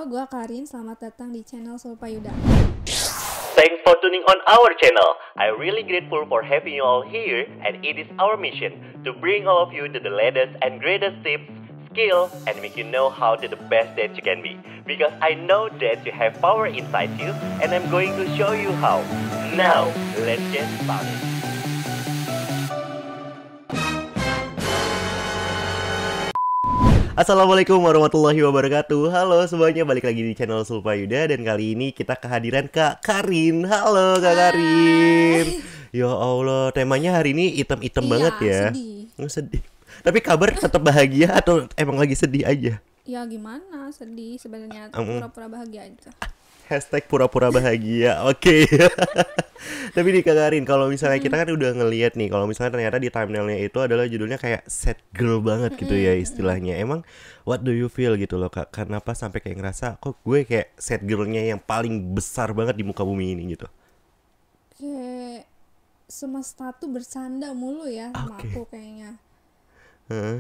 Halo, gua Karin. Selamat datang di channel Sulpayuda. Thanks for tuning on our channel. I'm really grateful for having you all here, and it is our mission to bring all of you to the latest and greatest tips, skill, and make you know how to the best that you can be. Because I know that you have power inside you, and I'm going to show you how. Now, let's get started. Assalamualaikum warahmatullahi wabarakatuh. Halo semuanya, balik lagi di channel Sulpayuda. Dan kali ini kita kehadiran Kak Karin. Halo Kak Karin. Ya Allah, temanya hari ini item-item banget ya. Sedih. Sedih. Tapi kabar tetap bahagia atau emang lagi sedih aja? Ya gimana, sedih sebenarnya, pura-pura bahagia aja. Hashtag pura-pura bahagia. Oke. Tapi nih Kak Karin, kalau misalnya kita kan udah ngelihat nih, kalau misalnya ternyata di thumbnailnya itu adalah judulnya kayak sad girl banget gitu ya istilahnya. Emang what do you feel gitu loh Kak? Kenapa sampai kayak ngerasa kok gue kayak sad girlnya yang paling besar banget di muka bumi ini gitu? Kayak semesta tuh bersanda mulu ya sama aku kayaknya.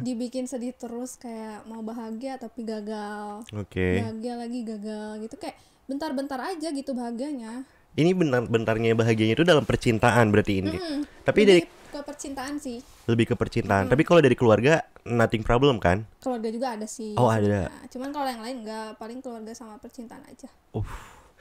Dibikin sedih terus, kayak mau bahagia tapi gagal. Bahagia lagi gagal gitu, kayak bentar-bentar aja gitu bahagianya. Ini bentar-bentarnya bahagianya itu dalam percintaan berarti ini. Tapi lebih dari ke percintaan sih. Lebih ke percintaan. Tapi kalau dari keluarga nothing problem kan? Keluarga juga ada sih. Oh, ada. Cuman kalau yang lain enggak, paling keluarga sama percintaan aja.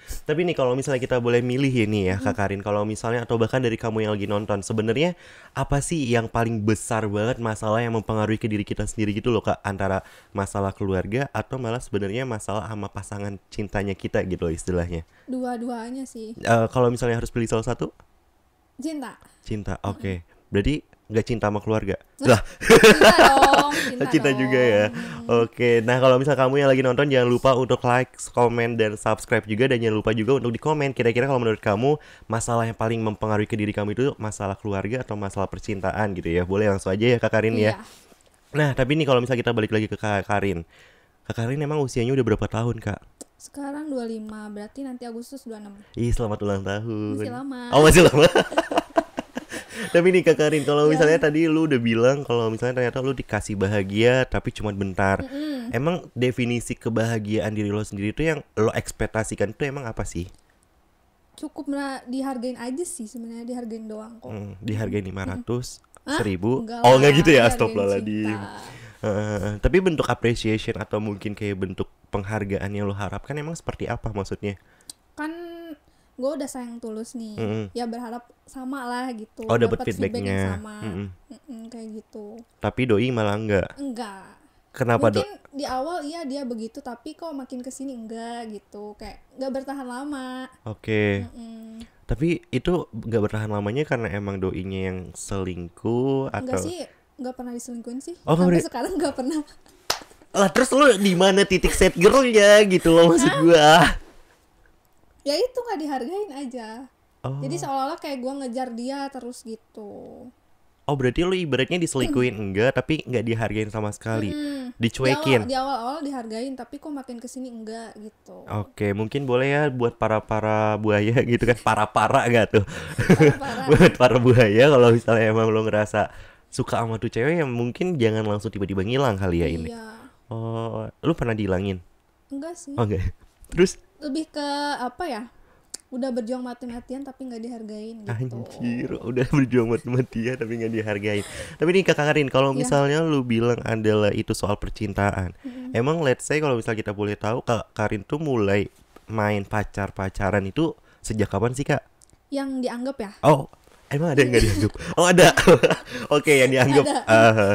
Tapi nih kalau misalnya kita boleh milih ini ya Kak Karin, kalau misalnya atau bahkan dari kamu yang lagi nonton, sebenarnya apa sih yang paling besar banget masalah yang mempengaruhi ke diri kita sendiri gitu loh Kak, antara masalah keluarga atau malah sebenarnya masalah sama pasangan cintanya kita gitu loh istilahnya? Dua-duanya sih. Kalau misalnya harus pilih salah satu? Cinta, oke. Berarti nggak cinta sama keluarga? Lah, cinta dong. Juga ya. Oke, nah kalau misal kamu yang lagi nonton jangan lupa untuk like, komen, dan subscribe juga. Dan jangan lupa juga untuk di komen kira-kira kalau menurut kamu masalah yang paling mempengaruhi ke diri kamu itu masalah keluarga atau masalah percintaan gitu ya. Boleh langsung aja ya Kak Karin ya. Nah tapi nih kalau misal kita balik lagi ke Kak Karin, Kak Karin emang usianya udah berapa tahun Kak? Sekarang 25, berarti nanti Agustus 26. Ih, selamat ulang tahun. Masih lama. Oh, masih lama. Tapi nih Kak Karin, kalau misalnya tadi lu udah bilang kalau misalnya ternyata lu dikasih bahagia tapi cuma bentar. Emang definisi kebahagiaan diri lo sendiri itu yang lo ekspektasikan itu emang apa sih? Cukup dihargain aja sih sebenarnya, dihargain doang kok. Dihargain 500, 1000. Enggak lah, gitu ya, astagfirullahaladzim. Tapi bentuk appreciation atau mungkin kayak bentuk penghargaan yang lo harapkan emang seperti apa maksudnya? Kan gue udah sayang tulus nih, ya berharap sama lah gitu. Oh, dapat feedback yang feedbacknya sama. Kayak gitu. Tapi doi malah enggak. Kenapa Mungkin di awal iya dia begitu, tapi kok makin kesini enggak gitu, kayak enggak bertahan lama. Tapi itu enggak bertahan lamanya karena emang doinya yang selingkuh atau? Enggak sih, enggak pernah diselingkuhin sih. Oh, sampai sekarang enggak pernah. Lah terus lu di mana titik sad girlnya gitu loh maksud gua? Ya itu nggak dihargain aja. Jadi seolah-olah kayak gue ngejar dia terus gitu. Oh berarti lu ibaratnya diselingkuhin enggak, tapi nggak dihargain sama sekali, dicuekin. Di awal dihargain, tapi kok makin kesini enggak gitu. Oke, mungkin boleh ya buat para buaya gitu kan, para gak tuh? Buat para buaya, kalau misalnya emang lo ngerasa suka sama tuh cewek, yang mungkin jangan langsung tiba-tiba ngilang kali ya ini. Oh, lu pernah dihilangin? Enggak sih. Oh enggak. Terus? Lebih ke apa ya? Udah berjuang mati-matian tapi nggak dihargain gitu. Anjir, udah berjuang mati-matian tapi nggak dihargain. Tapi nih Kak Karin, kalau misalnya lu bilang adalah itu soal percintaan, emang let's say kalau misalnya kita boleh tahu, Kak Karin tuh mulai main pacaran itu sejak kapan sih Kak? Yang dianggap ya? Oh, emang ada yang nggak dianggap? Oh ada. Oke, yang dianggap.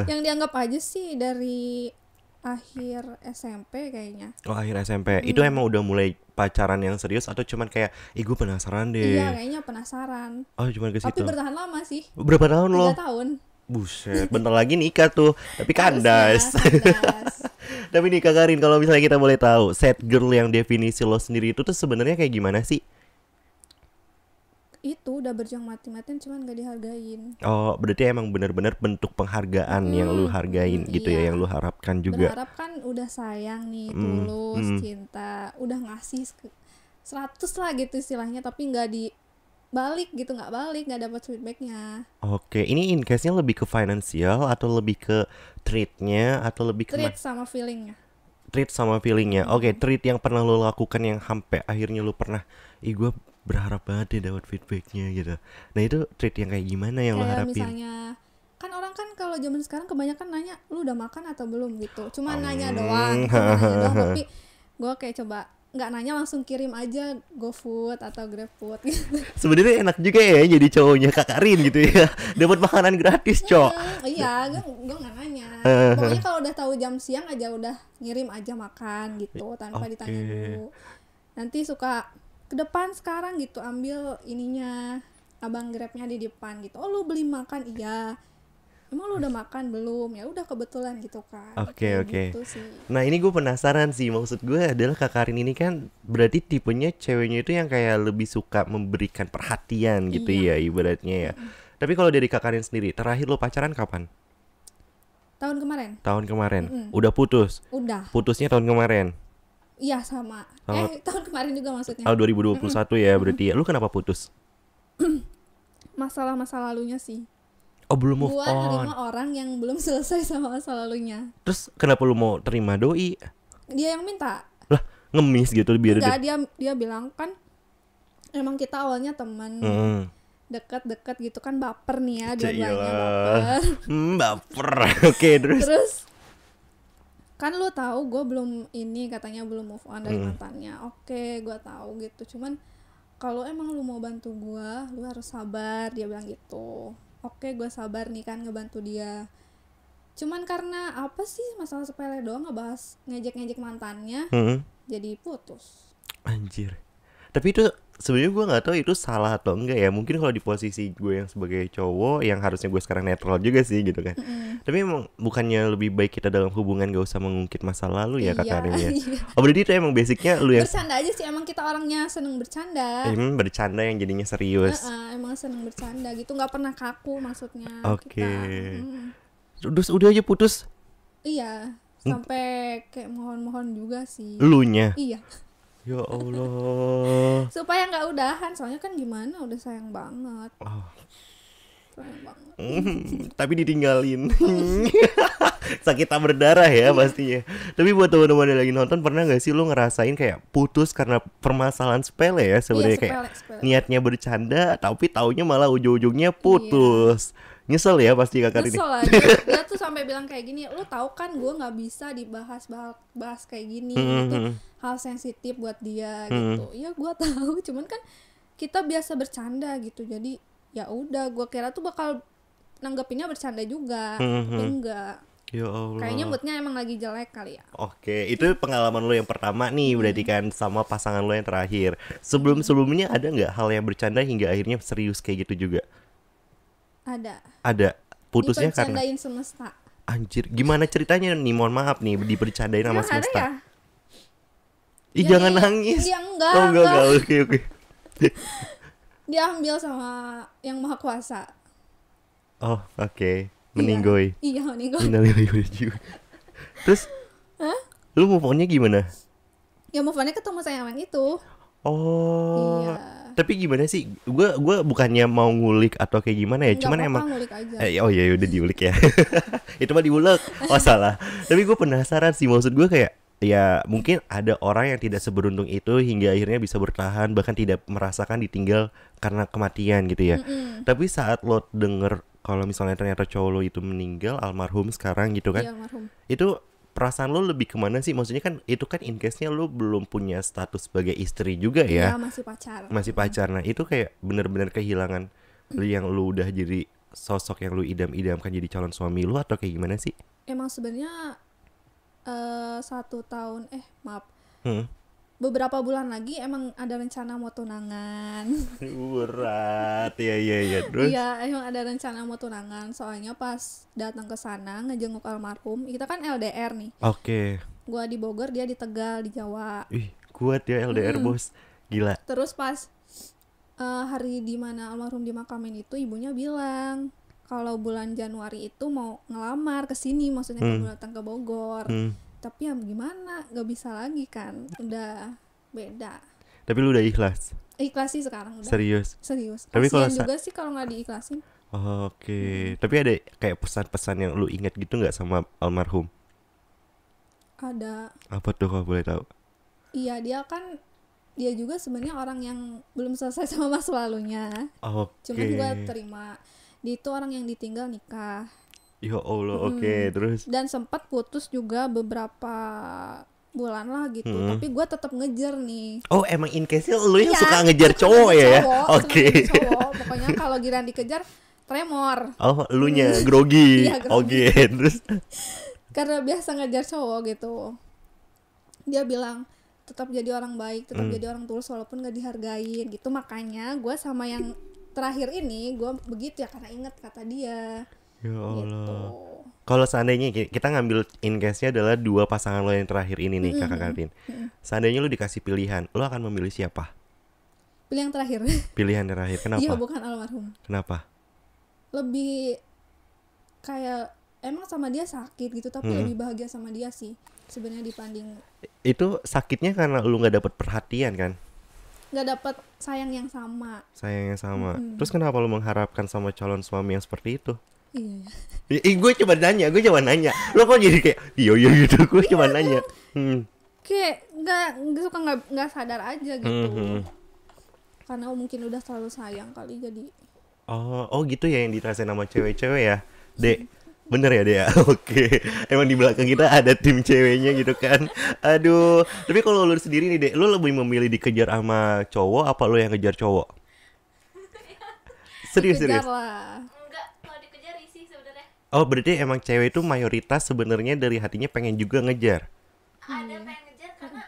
Yang dianggap aja sih dari akhir SMP kayaknya. Oh, akhir SMP. Itu emang udah mulai pacaran yang serius atau cuman kayak gue penasaran deh? Iya, kayaknya penasaran. Oh, cuman ke situ. Tapi bertahan lama sih. Berapa tahun lo? 3 tahun. Buset, bentar lagi nikah tuh. Tapi kandas. Tapi nih Kak Karin, kalau misalnya kita boleh tahu, sad girl yang definisi lo sendiri itu tuh sebenarnya kayak gimana sih? Itu udah berjuang mati-matian cuman gak dihargain. Oh, berarti emang benar-benar bentuk penghargaan yang lu hargain gitu ya, yang lu harapkan juga. Berharap kan udah sayang nih, tulus, cinta, udah ngasih 100 lah gitu istilahnya, tapi gak dibalik gitu, gak dapet feedbacknya. Oke, ini in case-nya lebih ke finansial atau lebih ke treatnya atau lebih ke treat sama feelingnya? treat sama feelingnya. Oke, treat yang pernah lo lakukan yang sampai akhirnya lo pernah, gue berharap banget ya dapat feedbacknya gitu. Nah itu treat yang kayak gimana yang lo harapin? Kayak misalnya, kan orang kan kalau zaman sekarang kebanyakan nanya, lu udah makan atau belum gitu. Cuma nanya doang, tapi gue kayak coba nggak nanya, langsung kirim aja GoFood atau GrabFood gitu. Sebenarnya enak juga ya jadi cowoknya Kak Karin gitu ya, dapat makanan gratis, Cok. Iya, gue nggak nanya. Pokoknya kalau udah tahu jam siang aja udah ngirim aja makan gitu tanpa ditanya dulu. Nanti suka ke depan sekarang gitu, ambil ininya, abang Grabnya di depan gitu. Oh lu beli makan? Iya. Emang lu udah makan belum? Ya udah kebetulan gitu kan. Oke. Gitu sih. Nah ini gue penasaran sih, maksud gue adalah Kak Karin ini kan berarti tipenya ceweknya itu yang kayak lebih suka memberikan perhatian gitu ya ibaratnya ya. Tapi kalau dari Kak Karin sendiri, terakhir lo pacaran kapan? Tahun kemarin. Tahun kemarin. Udah putus? Udah. Putusnya tahun kemarin? Iya sama. Tahun kemarin juga maksudnya. 2021 ya berarti ya. Lu kenapa putus? Masalah masa lalunya sih. Oh belum move on. Gua nerima orang yang belum selesai sama masa lalunya. Terus kenapa lu mau terima doi? Dia yang minta. Lah ngemis gitu biar. Enggak, dia bilang kan emang kita awalnya teman. Deket-deket gitu kan, baper nih ya dua-duanya baper. Baper. Oke, terus kan lu tahu gue belum ini, katanya belum move on dari mantannya. Oke, gue tahu gitu. Cuman kalau emang lu mau bantu gue, lu harus sabar, dia bilang gitu. Oke, gue sabar nih kan ngebantu dia. Cuman karena apa sih, masalah sepele doang, ngebahas ngejek-ngejek mantannya, jadi putus. Anjir. Tapi itu sebenarnya gue nggak tahu itu salah atau enggak ya. Mungkin kalau di posisi gue yang sebagai cowok, yang harusnya gue sekarang netral juga sih gitu kan. Tapi emang bukannya lebih baik kita dalam hubungan gak usah mengungkit masa lalu ya Kak Karin ya. Oh berarti itu emang basicnya lu yang bercanda aja sih, emang kita orangnya seneng bercanda. Bercanda yang jadinya serius. Emang seneng bercanda gitu, nggak pernah kaku maksudnya. Oke. Terus udah aja putus? Iya, sampai kayak mohon-mohon juga sih. Elunya? Iya. Ya Allah. Supaya nggak udahan, soalnya kan gimana, udah sayang banget. Sayang banget. Tapi ditinggalin. Sakit tak berdarah ya pastinya. Tapi buat teman-teman yang lagi nonton, pernah nggak sih lu ngerasain kayak putus karena permasalahan sepele ya sebenarnya, kayak niatnya bercanda tapi taunya malah ujung-ujungnya putus. Nyesel ya pasti Kak Karin. Nyesel lah dia tuh sampai bilang kayak gini, lu tahu kan gue nggak bisa dibahas kayak gini, itu hal sensitif buat dia gitu. Ya gue tahu, cuman kan kita biasa bercanda gitu, jadi ya udah, gue kira tuh bakal nanggepinnya bercanda juga, tapi enggak. Ya Allah. Kayaknya moodnya emang lagi jelek kali ya. Oke, itu pengalaman lo yang pertama nih berarti kan, sama pasangan lo yang terakhir. Sebelumnya ada nggak hal yang bercanda hingga akhirnya serius kayak gitu juga? Ada. Putusnya karena dibercandain semesta. Anjir, gimana ceritanya nih? Mohon maaf nih, dibercandain sama semesta. Ya? Ih, jangan nangis. Dia enggak. Oh, enggak. Oke. Dia ambil sama yang Maha Kuasa. Oh, oke. Meninggoy. Iya, meninggoy. Terus lu move on-nya gimana? Ya move on-nya ketemu sama yang itu. Oh. Iya. Tapi gimana sih? Gue bukannya mau ngulik atau kayak gimana ya. Cuman emang ngulik aja. Oh iya udah diulik ya. Itu mah diulek. Oh salah. Tapi gue penasaran sih, maksud gue kayak ya mungkin ada orang yang tidak seberuntung itu hingga akhirnya bisa bertahan, bahkan tidak merasakan ditinggal karena kematian gitu ya. Tapi saat lo denger kalau misalnya ternyata cowok lo itu meninggal, almarhum sekarang gitu kan. Iya, almarhum. Itu perasaan lo lebih kemana sih? Maksudnya kan itu kan in case-nya lo belum punya status sebagai istri juga ya. Iya, masih pacar. Nah itu kayak benar-benar kehilangan yang lo udah jadi sosok yang lo idam-idamkan jadi calon suami lo, atau kayak gimana sih? Emang sebenarnya 1 tahun beberapa bulan lagi emang ada rencana mau tunangan. Berat ya. Terus? Iya, emang ada rencana mau tunangan. Soalnya pas datang ke sana ngejenguk almarhum, kita kan LDR nih. Oke. Gua di Bogor, dia di Tegal, di Jawa. Ih, kuat ya LDR bos. Gila. Terus pas hari dimana almarhum dimakamin itu, ibunya bilang kalau bulan Januari itu mau ngelamar ke sini, maksudnya mau datang ke Bogor. Tapi ya gimana, gak bisa lagi kan, udah beda. Tapi lu udah ikhlas? Ikhlas sih sekarang udah. Serius? Tapi kasian juga sih kalau gak diikhlasin. Oke. Tapi ada kayak pesan-pesan yang lu ingat gitu gak sama almarhum? Ada. Apa tuh kalau boleh tahu? Iya, dia juga sebenarnya orang yang belum selesai sama masa lalunya. Cuman gue terima. Dia itu orang yang ditinggal nikah. Ya Allah, oke. Terus? Dan sempat putus juga beberapa bulan lah gitu. Tapi gue tetap ngejar nih. Oh, emang in case-nya lu yang suka ngejar cowok ya? Oke. Pokoknya kalau Giran dikejar tremor. Oh, elunya grogi. Iya, Oke, terus? Karena biasa ngejar cowok gitu. Dia bilang tetap jadi orang baik, tetap jadi orang tulus walaupun gak dihargain gitu. Makanya gue sama yang terakhir ini gue begitu ya, karena inget kata dia. Ya Allah. Gitu. Kalau seandainya kita ngambil in case-nya adalah dua pasangan lo yang terakhir ini nih, Kakak Karin. Seandainya lo dikasih pilihan, lo akan memilih siapa? Pilih yang terakhir. Pilihan terakhir, kenapa? Iya, bukan almarhum. Kenapa? Lebih kayak emang sama dia sakit gitu, tapi lebih bahagia sama dia sih sebenarnya dibanding. Itu sakitnya karena lu nggak dapet perhatian kan? Nggak dapet sayang yang sama. Terus kenapa lu mengharapkan sama calon suami yang seperti itu? Iya. Gue cuma nanya. Lo kok jadi kayak iya gitu? Gue cuma nanya. Kayak nggak sadar aja gitu. Karena mungkin udah terlalu sayang kali jadi. Oh gitu ya yang dirasain sama cewek-cewek ya, Dek. Bener ya, Dek? Oke. Emang di belakang kita ada tim ceweknya gitu kan. Aduh. Tapi kalau lu sendiri nih, Dek, lu lebih memilih dikejar sama cowok apa lu yang ngejar cowok? Serius. Lah. Enggak, kalau dikejar sih sebenarnya. Oh, berarti emang cewek itu mayoritas sebenarnya dari hatinya pengen juga ngejar. Ada pengen ngejar karena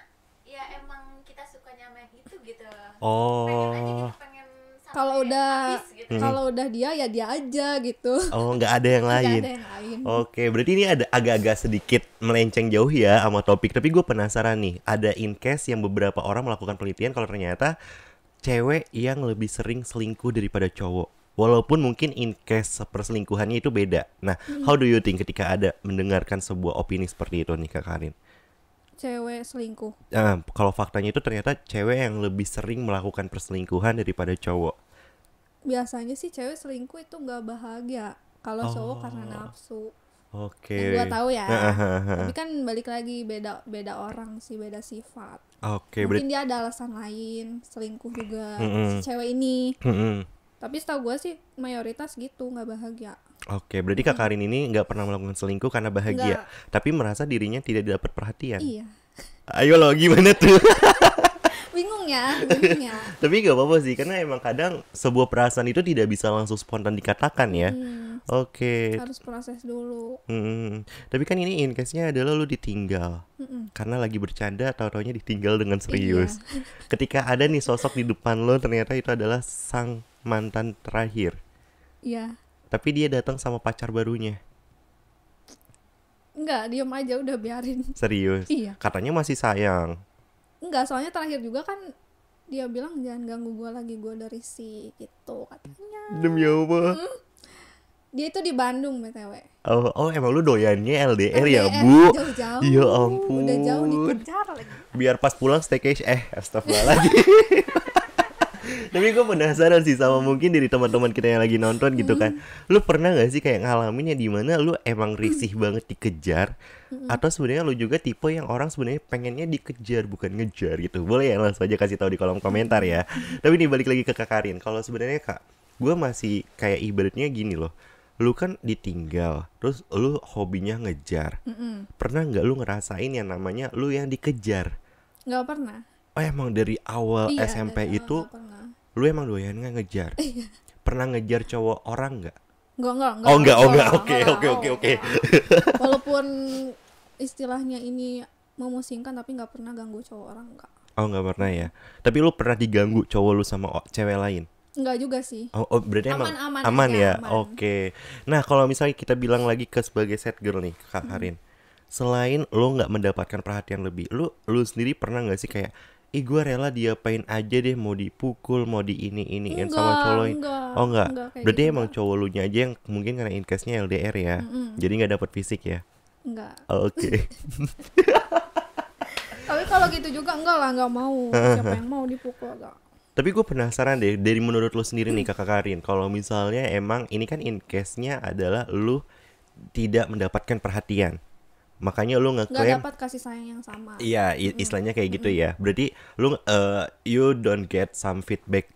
ya emang kita sukanya main itu gitu. Oh. Pengen aja gitu, pengen Kalau udah gitu. Kalau udah dia ya dia aja gitu. Oh, nggak ada yang lain. Nggak ada yang lain. Oke, berarti ini ada agak-agak sedikit melenceng jauh ya sama topik. Tapi gue penasaran nih, ada in case yang beberapa orang melakukan penelitian kalau ternyata cewek yang lebih sering selingkuh daripada cowok. Walaupun mungkin in case perselingkuhannya itu beda. Nah, how do you think ketika ada mendengarkan sebuah opini seperti itu nih, Kak Karin? Cewek selingkuh. Kalau faktanya itu ternyata cewek yang lebih sering melakukan perselingkuhan daripada cowok. Biasanya sih cewek selingkuh itu nggak bahagia. Kalau cowok karena nafsu. Oke. Yang gua tahu ya. Tapi kan balik lagi beda orang sih, beda sifat. Oke. Mungkin dia ada alasan lain selingkuh juga si cewek ini. Tapi setahu gue sih mayoritas gitu nggak bahagia. Oke, berarti Kak Karin ini nggak pernah melakukan selingkuh karena bahagia, tapi merasa dirinya tidak dapat perhatian. Iya. Ayo lo gimana tuh? Bingung ya. Tapi gak apa-apa sih, karena emang kadang sebuah perasaan itu tidak bisa langsung spontan dikatakan ya. Oke. Harus proses dulu. Tapi kan ini in case-nya adalah lu ditinggal. Karena lagi bercanda, tahu-taunya ditinggal dengan serius. Iya. Ketika ada nih sosok di depan lo, ternyata itu adalah sang mantan terakhir. Iya. Tapi dia datang sama pacar barunya. Enggak, diem aja udah biarin. Serius? Iya. Katanya masih sayang. Enggak, soalnya terakhir juga kan dia bilang jangan ganggu gue lagi, gue udah risih gitu katanya. Demi apa? Dia itu di Bandung BTW. Oh emang lu doyannya LDR ya, Bu? Jauh-jauh. Ya ampun. Udah jauh dikejar lagi. Biar pas pulang staycation, astagfirullahaladzim. Tapi gue penasaran sih sama mungkin dari teman-teman kita yang lagi nonton gitu kan. Lu pernah gak sih kayak ngalamin ya dimana lu emang risih banget dikejar, atau sebenarnya lu juga tipe yang orang sebenarnya pengennya dikejar bukan ngejar gitu? Boleh ya langsung aja kasih tahu di kolom komentar ya. Tapi nih balik lagi ke Kak Karin. Kalau sebenarnya Kak, gue masih kayak ibaratnya gini loh. Lu kan ditinggal, terus lu hobinya ngejar. Pernah nggak lu ngerasain yang namanya lu yang dikejar? Nggak pernah. Oh emang dari awal SMP dari itu awal lu emang doyan ngejar? Pernah ngejar cowok orang nggak? Enggak. Oh enggak. Oke. Walaupun istilahnya ini memusingkan, tapi nggak pernah ganggu cowok orang, enggak. Oh nggak pernah ya. Tapi lu pernah diganggu cowok lu sama cewek lain? Enggak juga sih. Oh berarti aman ya. Oke. Nah kalau misalnya kita bilang lagi ke sebagai sad girl nih, Kak Karin, selain lu nggak mendapatkan perhatian lebih, lu sendiri pernah nggak sih kayak gue rela diapain aja deh, mau dipukul, mau di ini-iniin sama cowok lain? Oh enggak. Berarti gitu emang cowok lu nya aja yang mungkin karena in case-nya LDR ya. Jadi nggak dapet fisik ya? Enggak. Oke. Tapi kalau gitu juga nggak mau. Siapa yang mau dipukul enggak? Tapi gue penasaran deh, dari menurut lu sendiri nih Kakak Karin, kalau misalnya emang ini kan in case-nya adalah lu tidak mendapatkan perhatian, makanya lu ngeklaim nggak dapat kasih sayang yang sama. Iya, istilahnya kayak gitu ya. Berarti lu you don't get some feedback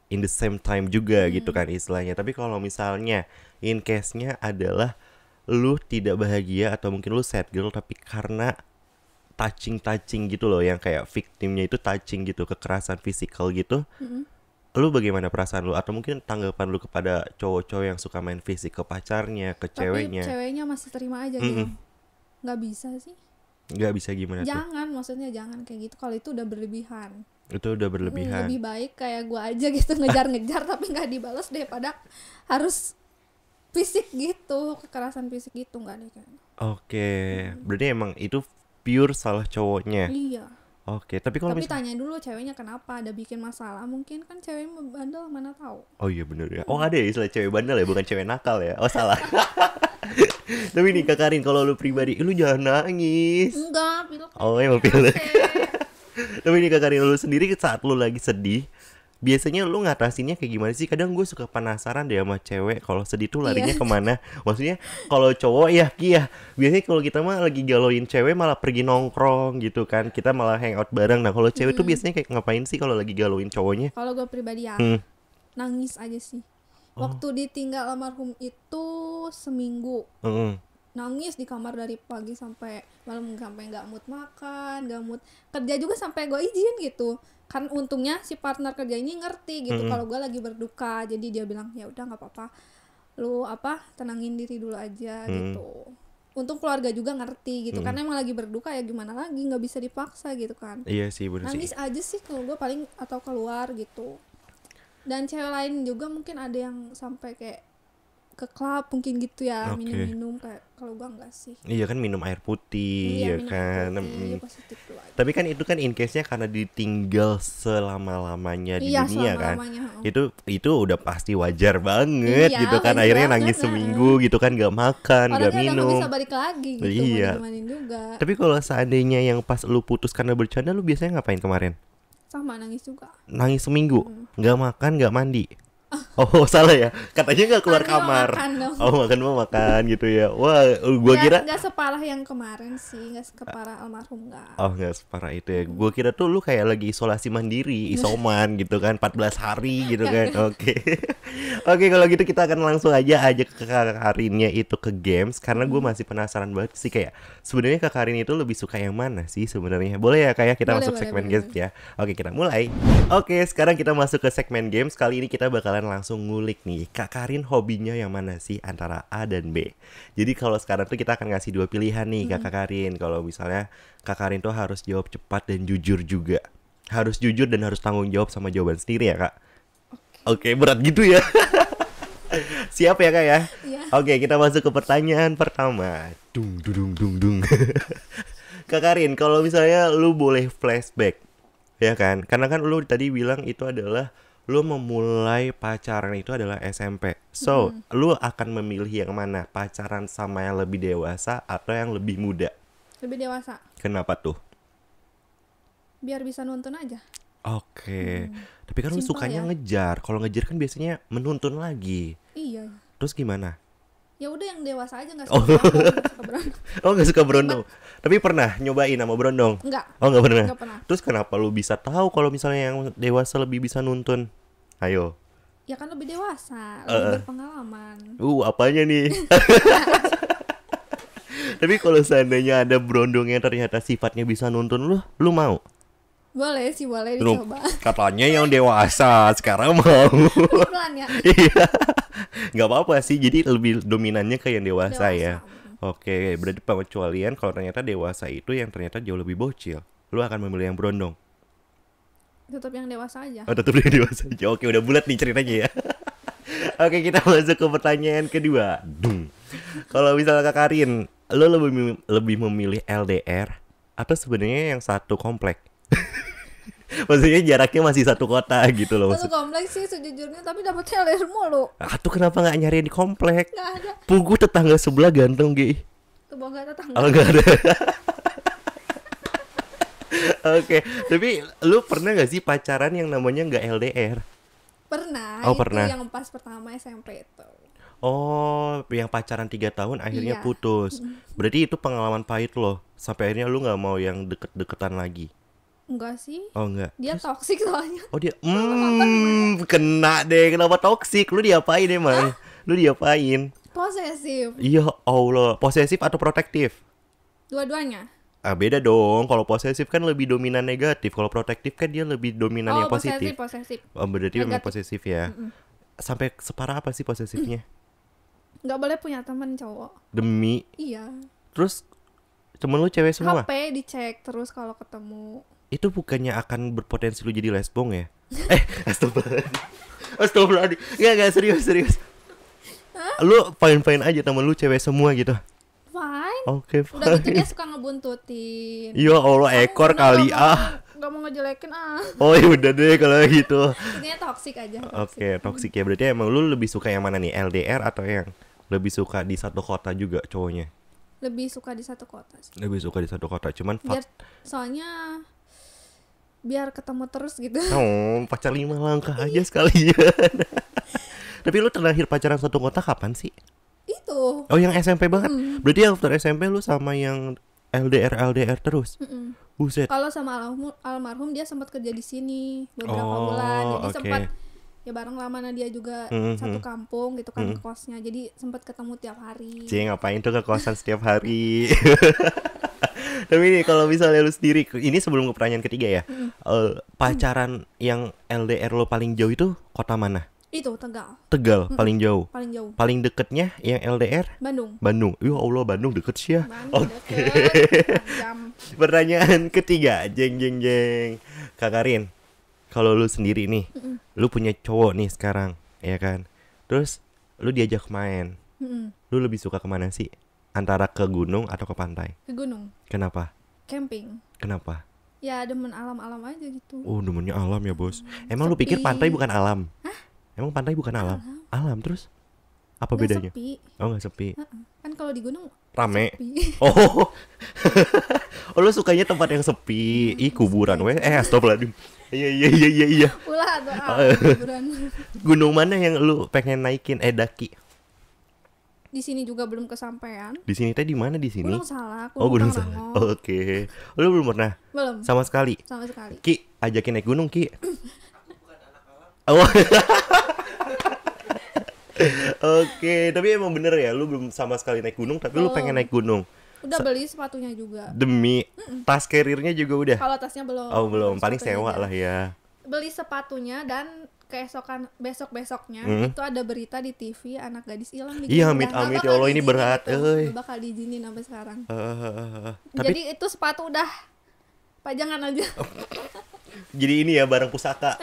in the same time juga gitu kan istilahnya. Tapi kalau misalnya in case-nya adalah lu tidak bahagia atau mungkin lu sad girl tapi karena touching gitu loh, yang kayak victimnya itu touching gitu, kekerasan fisikal gitu. Lu bagaimana perasaan lu atau mungkin tanggapan lu kepada cowok-cowok yang suka main fisik ke pacarnya, ke ceweknya? Tapi ceweknya masih terima aja gitu. Nggak bisa sih. Nggak bisa gimana jangan, tuh? Maksudnya jangan kayak gitu. Kalau itu udah berlebihan. Itu udah berlebihan. Lebih baik kayak gua aja gitu ngejar-ngejar tapi nggak dibalas daripada harus fisik gitu, kekerasan fisik gitu, nggak deh kayaknya. Oke, berarti emang itu pure salah cowoknya. Iya. Oke, tapi kalau tanya dulu ceweknya kenapa, ada bikin masalah, mungkin kan cewek bandel mana tahu. Oh iya bener ya. Oh ada ya istilah cewek bandel ya, bukan cewek nakal ya. Oh salah. Tapi nih Kak Karin, kalau lu pribadi, lu jangan nangis. Enggak, pilek. Oh emang pilek. Tapi nih Kak Karin, lu sendiri saat lu lagi sedih, biasanya lu ngatasinnya kayak gimana sih? Kadang gue suka penasaran deh sama cewek kalau sedih tuh larinya kemana. Maksudnya kalau cowok ya biasanya kalau kita mah lagi galauin cewek malah pergi nongkrong gitu kan, kita malah hangout bareng. Nah kalau cewek tuh biasanya kayak ngapain sih kalau lagi galauin cowoknya? Kalau gue pribadi ya nangis aja sih. Waktu ditinggal almarhum itu seminggu, nangis di kamar dari pagi sampai malam, sampai nggak mood makan, nggak mood kerja juga, sampai gue izin gitu. Kan untungnya si partner kerja ini ngerti gitu kalau gue lagi berduka, jadi dia bilang ya udah nggak apa-apa, lu tenangin diri dulu aja gitu. Untung keluarga juga ngerti gitu, karena emang lagi berduka ya gimana lagi, nggak bisa dipaksa gitu kan. Iya sih bener sih. Nangis aja sih kalau gue paling, atau keluar gitu. Dan cewek lain juga mungkin ada yang sampai kayak ke klub mungkin gitu ya, minum-minum, kayak kalau gua enggak sih. Iya kan, minum air putih ya kan. Iya, positif tuh aja. Tapi kan itu kan in case-nya karena ditinggal selama-lamanya di dunia kan. Itu udah pasti wajar banget gitu kan. Akhirnya nangis seminggu gitu kan, gak makan, gak minum. Orangnya bisa balik lagi gitu, iya. Juga. Tapi kalau seandainya yang pas lu putus karena bercanda, lu biasanya ngapain kemarin? Sama, nangis juga. Nangis seminggu? Gak makan, gak mandi? Oh salah ya, katanya nggak keluar kamar. Makan gitu ya. Wah, gua kira nggak separah yang kemarin sih, nggak separah almarhum nggak. Oh nggak separah itu ya. Gua kira tuh lu kayak lagi isolasi mandiri, isoman gitu kan, 14 hari gitu kan. Oke. Oke, kalau gitu kita akan langsung aja ajak ke Kak Karinnya itu ke games, karena gue masih penasaran banget sih, kayak sebenarnya Kak Karin itu lebih suka yang mana sih sebenarnya. Boleh ya kayak kita masuk segmen games ya. Oke, kita mulai. Oke, sekarang kita masuk ke segmen games. Kali ini kita bakalan langsung ngulik nih, Kak Karin hobinya yang mana sih antara A dan B. Jadi kalau sekarang tuh kita akan ngasih dua pilihan nih Kak Karin. Kalau misalnya Kak Karin tuh harus jawab cepat dan jujur juga. Harus jujur dan harus tanggung jawab sama jawaban sendiri ya Kak. Oke, berat gitu ya. Siap ya Kak ya? Iya. Oke, kita masuk ke pertanyaan pertama. Dung. Kak Karin, kalau misalnya lu boleh flashback, ya kan? Karena kan lu tadi bilang itu adalah lu memulai pacaran itu adalah SMP. So, lu akan memilih yang mana? Pacaran sama yang lebih dewasa atau yang lebih muda? Lebih dewasa. Kenapa tuh? Biar bisa nonton aja. Oke. Tapi kan lu sukanya ngejar. Kalau ngejar kan biasanya menuntun lagi. Iya. Terus gimana? Ya udah yang dewasa aja, nggak suka berondong. Oh nggak suka berondong. Tapi pernah nyobain sama berondong? Enggak. Oh nggak pernah. Nggak pernah. Terus kenapa lu bisa tahu kalau misalnya yang dewasa lebih bisa nuntun? Ayo. Ya kan lebih dewasa, lebih berpengalaman. Apanya nih? Tapi kalau seandainya ada berondong yang ternyata sifatnya bisa nuntun lu mau? Boleh sih, boleh dicoba. Katanya yang dewasa, sekarang mau. Pelan ya. Iya. Gak apa-apa sih, jadi lebih dominannya ke yang dewasa. Ya. Oke, berarti pengecualian kalau ternyata dewasa itu yang ternyata jauh lebih bocil, lu akan memilih yang berondong? Tetap yang dewasa aja. Oh, tetap yang dewasa aja. Oke, udah bulat nih ceritanya ya. Oke, kita masuk ke pertanyaan kedua. Kalau misalnya Kak Karin, lu lebih memilih LDR atau sebenarnya yang satu komplek? Maksudnya jaraknya masih satu kota gitu loh. Satu komplek sih sejujurnya, tapi dapetnya LDR mulu. Tuh kenapa gak nyari di komplek? Gak ada. Pugu tetangga sebelah ganteng Gi. Tetangga tetangga. Oh gak ada. Oke, tapi lu pernah gak sih pacaran yang namanya gak LDR? Pernah. Oh itu pernah. Yang pas pertama SMP itu. Oh, yang pacaran 3 tahun akhirnya putus. Berarti itu pengalaman pahit loh. Sampai akhirnya lu nggak mau yang deket-deketan lagi. Enggak sih. Oh enggak. Dia toksik soalnya. Oh dia kena deh. Kenapa toksik? Lu diapain emang? Lu diapain? Posesif. Iya Allah. Posesif atau protektif? Dua-duanya. Beda dong. Kalau posesif kan lebih dominan negatif. Kalau protektif kan dia lebih dominan yang positif. Posesif. Oh, berarti memang posesif ya. Sampai separah apa sih posesifnya? Nggak boleh punya teman cowok. Demi. Iya. Terus temen lu cewek semua? HP dicek terus kalau ketemu. Itu bukannya akan berpotensi lu jadi lesbong ya? Astagfirullahaladzim. Enggak serius. Lu fine-fine aja temen lu cewek semua gitu? Fine. Oke, fine. Udah gitu dia suka ngebuntutin. Ya Allah, ekor kali Gak mau ngejelekin Oh ya udah deh kalau gitu. Intinya toksik aja. Oke, toksik ya. Berarti emang lu lebih suka yang mana nih? LDR atau yang lebih suka di satu kota juga cowoknya? Lebih suka di satu kota sih. Lebih suka di satu kota, cuman soalnya biar ketemu terus gitu. Oh, pacar 5 langkah aja sekalian. Tapi lu terakhir pacaran satu kota kapan sih? Itu. Oh, yang SMP banget. Berarti after SMP lu sama yang LDR terus. Buset. Kalau sama almarhum dia sempat kerja di sini beberapa bulan, jadi sempat ya bareng lama dia juga satu kampung gitu kan kosnya, jadi sempat ketemu tiap hari. Ngapain tuh ke kosan setiap hari? Tapi nih kalau misalnya lu sendiri, ini sebelum ke pertanyaan ketiga ya, pacaran yang LDR lo paling jauh itu kota mana? Itu Tegal paling jauh. Paling jauh. Paling deketnya yang LDR? Bandung. Ya Allah, Bandung deket sih ya. Oke. Pertanyaan ketiga, jeng. Kak Karin, kalau lu sendiri nih, lu punya cowok nih sekarang, ya kan? Terus lu diajak main, lu lebih suka kemana sih? Antara ke gunung atau ke pantai? Ke gunung. Kenapa? Camping. Kenapa? Ya demen alam-alam aja gitu. Oh, demennya alam ya bos. Emang lu pikir pantai bukan alam? Hah? Emang pantai bukan alam? Alam terus? Apa bedanya? Sepi. Oh nggak sepi. Kan kalau di gunung rame. Sepi. Oh. Oh lu sukanya tempat yang sepi. Ih kuburan weh. Astagfirullahaladzim. Iya. Ulah kuburan. Gunung mana yang lu pengen naikin daki? Di sini juga belum kesampaian. Di sini teh di mana di sini? Gunung Salak. Gunung Salak. Oke. Lu belum pernah? Belum. Sama sekali. Ki, ajakin naik gunung Ki. Oh. Oke, tapi emang bener ya, lu belum sama sekali naik gunung, tapi lu pengen naik gunung. Udah beli sepatunya juga. Demi tas carrier-nya juga udah. Kalau tasnya belum. Oh belum, paling sewa lah ya. Beli sepatunya dan keesokan besoknya itu ada berita di TV anak gadis hilang di Iya, amit-amit ya Allah ini berat. Bakal diizinin sampai sekarang. Tapi... Jadi itu sepatu udah pajangan aja. Jadi ini ya barang pusaka.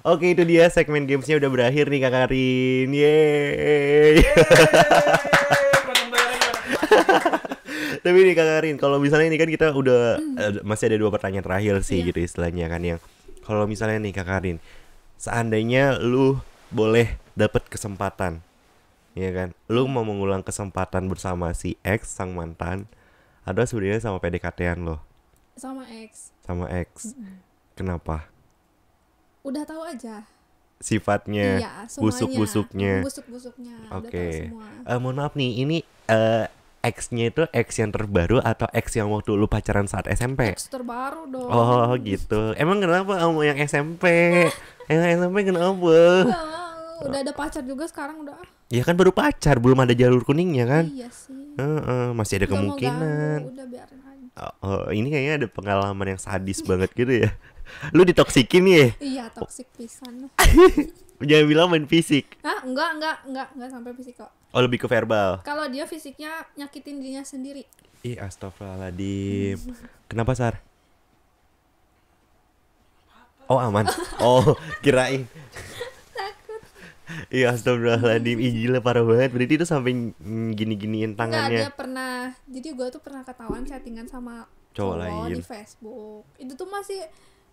Oke, itu dia segmen gamesnya udah berakhir nih Kak Karin. Yeay. Tapi nih Kak Karin, kalau misalnya ini kan kita udah masih ada 2 pertanyaan terakhir sih gitu istilahnya kan, yang kalau misalnya nih Kak Karin, seandainya lu boleh dapet kesempatan, ya kan, lu mau mengulang kesempatan bersama si X sang mantan, atau sebenarnya sama PDKT-an lo? Sama X. Kenapa? Udah tahu aja sifatnya, busuk-busuknya. Oke. Mohon maaf nih, ini X-nya itu X yang terbaru atau X yang waktu lu pacaran saat SMP? X terbaru dong. Oh gitu. Emang kenapa kamu yang SMP? Yang SMP kenapa? Udah ada pacar juga sekarang udah. Ya kan baru pacar, belum ada jalur kuningnya kan? Iya sih. Masih ada kemungkinan. Udah biarin aja. Ini kayaknya ada pengalaman yang sadis banget gitu ya. Lu ditoksikin ya? Iya, toksik pisan. Jangan bilang main fisik. Hah? Enggak sampai fisik kok. Oh, lebih ke verbal. Kalau dia fisiknya nyakitin dirinya sendiri. Ih, astagfirullahaladzim. Kenapa, Sar? Oh, aman. Oh, kirain. Takut. Iya, astagfirullahaladzim. Ih, gila parah banget. Berarti itu sampai gini-giniin tangannya. Enggak, dia pernah. Jadi gue tuh pernah ketahuan chattingan sama cowok lain di Facebook. Itu tuh masih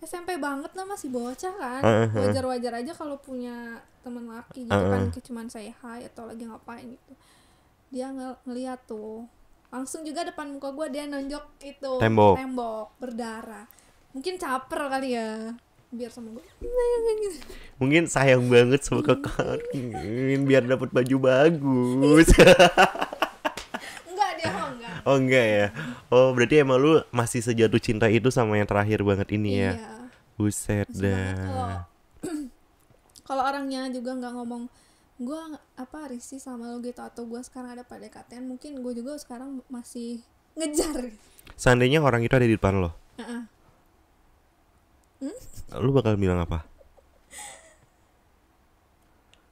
SMP banget lah, masih bocah kan. Wajar-wajar aja kalau punya teman laki gitu kan, cuman say hi atau lagi ngapain gitu. Dia ngeliat tuh, langsung juga depan muka gue dia nonjok itu tembok berdarah. Mungkin caper kali ya. biar sama gue. Mungkin sayang banget sama kakak Karin biar dapat baju bagus. Enggak dia enggak. Oh enggak ya. Oh berarti emang lu masih sejatuh cinta itu sama yang terakhir banget ini ya. Iya. Buset dah. Kalau orangnya juga nggak ngomong gue risih sama lo gitu, atau gue sekarang ada PDKT-an, mungkin gue juga sekarang masih ngejar. Seandainya orang itu ada di depan lo, lu bakal bilang apa?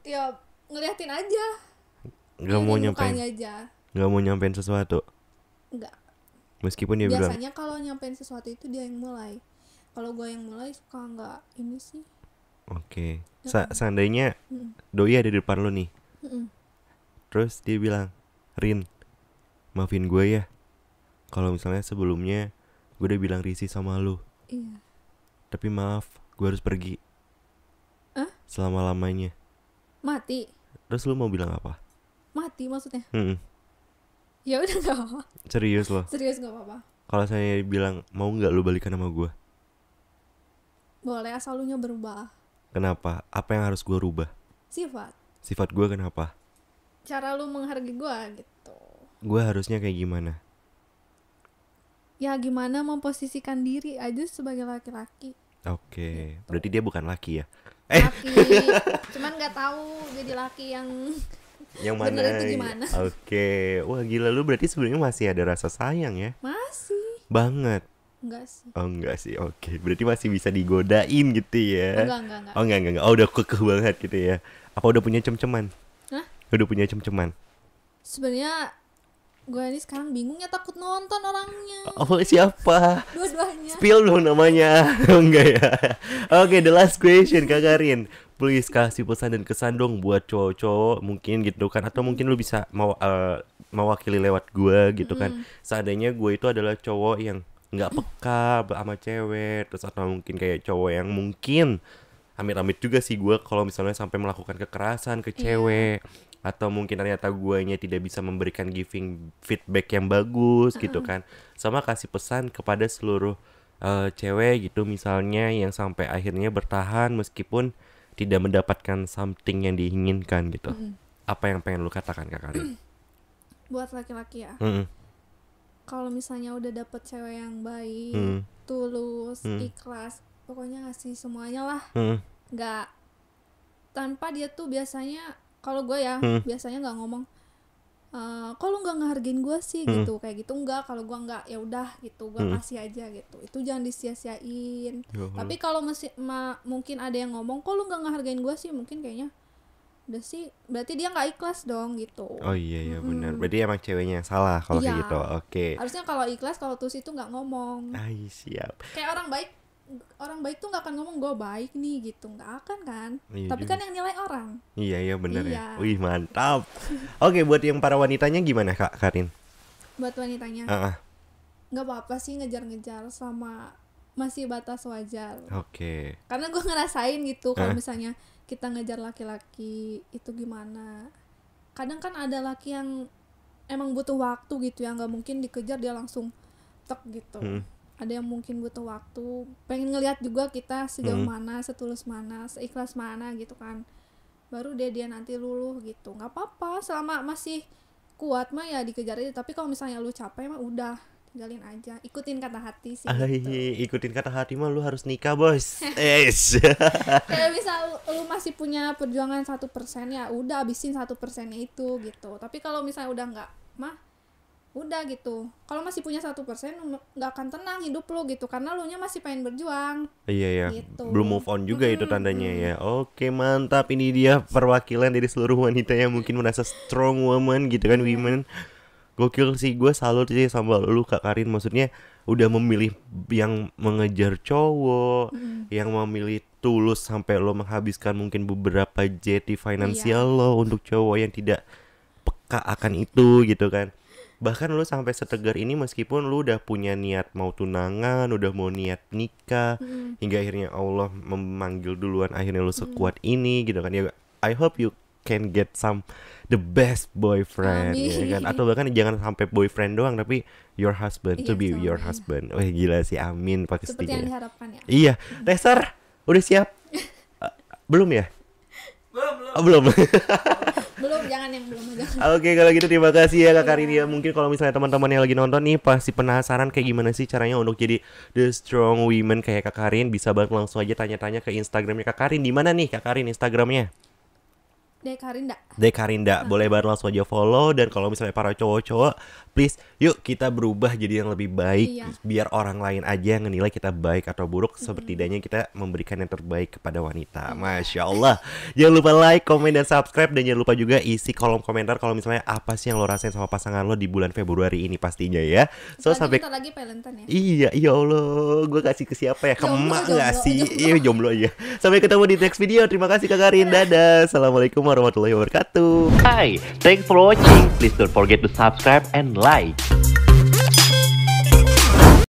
Ya ngeliatin aja. Gak mau nyampein aja. Gak mau nyampein sesuatu. Enggak. Meskipun dia bilang. Biasanya kalau nyampein sesuatu itu dia yang mulai. Kalau gue yang mulai suka nggak ini sih. Oke. Seandainya doi ada di depan lo nih. Terus dia bilang, Rin, maafin gue ya. Kalau misalnya sebelumnya gue udah bilang risih sama lu. Iya. Tapi maaf, gue harus pergi. Selama-lamanya. Mati. Terus lu mau bilang apa? Mati maksudnya? Ya udah nggak apa-apa. Serius lo? Serius nggak apa-apa. Kalau saya bilang mau nggak lu balikan sama gue? Boleh, asal lu nya berubah. Kenapa? Apa yang harus gue rubah? Sifat. Sifat gue kenapa? Cara lu menghargai gue gitu. Gue harusnya kayak gimana? Ya gimana memposisikan diri aja sebagai laki-laki. Oke. Gitu. Berarti dia bukan laki ya? Laki. Cuman nggak tahu jadi laki yang mana bener itu gimana. Oke. Wah gila, lu berarti sebenarnya masih ada rasa sayang ya? Masih. Banget. Enggak sih. Oh enggak sih. Oke. Berarti masih bisa digodain gitu ya? Enggak. Oh enggak. Oh udah kekeh banget gitu ya? Apa udah punya cem-ceman? Hah? Udah punya cem-ceman? Sebenarnya gue ini sekarang bingung ya, takut nonton orangnya. Oh siapa? Dua-duanya. Spill dong namanya. Enggak ya. Oke, the last question Kak Karin. Please kasih pesan dan kesan dong buat cowok-cowok mungkin gitu kan, atau mungkin lu bisa mewakili lewat gue gitu kan. Seandainya gue itu adalah cowok yang nggak peka sama cewek, terus atau mungkin kayak cowok yang mungkin amit-amit juga sih gue kalau misalnya sampai melakukan kekerasan ke cewek. Atau mungkin ternyata guanya tidak bisa memberikan giving feedback yang bagus gitu kan. Sama kasih pesan kepada seluruh cewek gitu misalnya yang sampai akhirnya bertahan meskipun tidak mendapatkan something yang diinginkan gitu. Apa yang pengen lu katakan Kak Karin? Buat laki-laki ya. Kalau misalnya udah dapet cewek yang baik, tulus, ikhlas, pokoknya ngasih semuanya lah. Nggak, tanpa dia tuh biasanya, kalau gue ya biasanya nggak ngomong kok lu nggak ngehargain gue sih gitu, kayak gitu enggak. Kalau gue nggak, ya udah gitu, gue kasih aja gitu, itu jangan disia-siain. Tapi kalau mungkin ada yang ngomong kok lu nggak ngehargain gue sih, mungkin kayaknya udah sih berarti dia nggak ikhlas dong gitu. Oh iya benar, berarti emang ceweknya yang salah kalau kayak gitu. Oke. Harusnya kalau ikhlas, kalau tulus itu nggak ngomong. Siap. Kayak orang baik tuh nggak akan ngomong gue baik nih gitu, nggak akan kan. Tapi juga. Kan yang nilai orang. Iya benar ya. Wih mantap. Oke, buat yang para wanitanya gimana Kak Karin? Buat wanitanya nggak apa-apa sih ngejar-ngejar sama masih batas wajar. Oke. Karena gue ngerasain gitu kalau misalnya kita ngejar laki-laki itu gimana. Kadang kan ada laki yang emang butuh waktu gitu ya, nggak mungkin dikejar dia langsung tek gitu. Ada yang mungkin butuh waktu, pengen ngelihat juga kita sejauh mana, setulus mana, seikhlas mana gitu kan. Baru dia nanti luluh gitu. Nggak apa-apa, selama masih kuat mah ya dikejar aja. Tapi kalau misalnya lu capek mah udah, tinggalin aja, ikutin kata hati sih gitu. Ikutin kata hati mah lu harus nikah bos. Kayak misal lu masih punya perjuangan 1% ya udah habisin 1%-nya itu gitu. Tapi kalau misalnya udah nggak mah udah gitu. Kalau masih punya 1% nggak akan tenang hidup lu gitu, karena lu nya masih pengen berjuang. Iya gitu. Belum move on juga itu tandanya ya. Oke mantap, ini dia perwakilan dari seluruh wanita yang mungkin merasa strong woman gitu kan, women. Gokil sih, gue salut sih sama lu Kak Karin. Maksudnya udah memilih yang mengejar cowok, yang memilih tulus sampai lo menghabiskan mungkin beberapa jeti finansial lo untuk cowok yang tidak peka akan itu gitu kan. Bahkan lu sampai setegar ini meskipun lu udah punya niat mau tunangan, udah mau niat nikah, hingga akhirnya Allah memanggil duluan, akhirnya lu sekuat ini gitu kan. Ya I hope you can get the best boyfriend. Ya kan? Atau bahkan jangan sampai boyfriend doang, tapi your husband, to be your husband. Wah gila sih, amin pastinya. Seperti yang diharapkan ya. Iya, Lester, Udah siap? Belum ya? Belum. Belum, jangan yang belum aja. Oke, kalau gitu terima kasih ya Kak Karin ya. Mungkin kalau misalnya teman-teman yang lagi nonton nih pasti penasaran kayak gimana sih caranya untuk jadi the strong women kayak Kak Karin, bisa banget langsung aja tanya-tanya ke Instagramnya Kak Karin. Di mana nih Kak Karin Instagramnya? Dekarinda. Boleh banget langsung aja follow. Dan kalau misalnya para cowok-cowok, please yuk kita berubah jadi yang lebih baik. Biar orang lain aja yang menilai kita baik atau buruk. Setidaknya kita memberikan yang terbaik kepada wanita. Masya Allah. Jangan lupa like, komen, dan subscribe. Dan jangan lupa juga isi kolom komentar kalau misalnya apa sih yang lo rasain sama pasangan lo di bulan Februari ini pastinya ya. So sampai lagi Valentine ya. Iya, ya Allah, gue kasih ke siapa ya? Ke emak gak sih? Iya, jomblo aja. Sampai ketemu di next video. Terima kasih Kak Karin. Dadah. Assalamualaikum warahmatullahi wabarakatuh. Hi, thanks for watching. Please don't forget to subscribe and like.